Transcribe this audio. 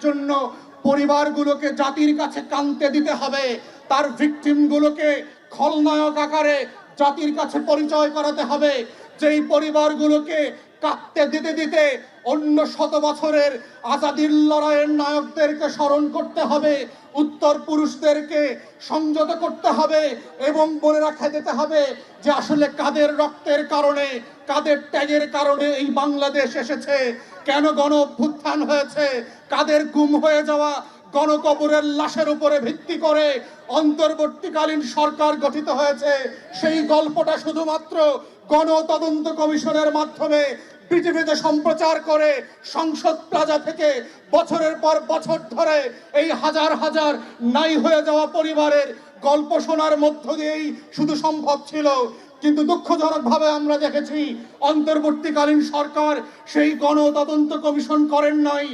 জন্য পরিবারগুলোকে জাতির কাছে কাঁদতে দিতে হবে, তার ভিকটিমগুলোকে খলনায়ক আকারে জাতির কাছে পরিচয় করাতে হবে। যেই পরিবারগুলোকে কাঁদতে দিতে দিতে অন্য শত বছরের আজাদির লড়াইয়ের নায়কদেরকে স্মরণ করতে হবে, উত্তর পুরুষদেরকে সংযত করতে হবে এবং মনে রাখা দিতে হবে যে আসলে কাদের রক্তের কারণে, কাদের ত্যাগের কারণে এই বাংলাদেশ এসেছে, কেন গণ অভ্যুত্থান হয়েছে, কাদের গুম হয়ে যাওয়া গণকবরের লাশের উপরে ভিত্তি করে অন্তর্বর্তীকালীন সরকার গঠিত হয়েছে। সেই গল্পটা শুধুমাত্র গণ তদন্ত কমিশনের মাধ্যমে পৃথিবীতে সম্প্রচার করে সংসদ প্লাজা থেকে বছরের পর বছর ধরে এই হাজার হাজার নাই হয়ে যাওয়া পরিবারের গল্প শোনার মধ্য দিয়েই শুধু সম্ভব ছিল। কিন্তু দুঃখজনকভাবে আমরা দেখেছি অন্তর্বর্তীকালীন সরকার সেই গণ তদন্ত কমিশন করেন নাই,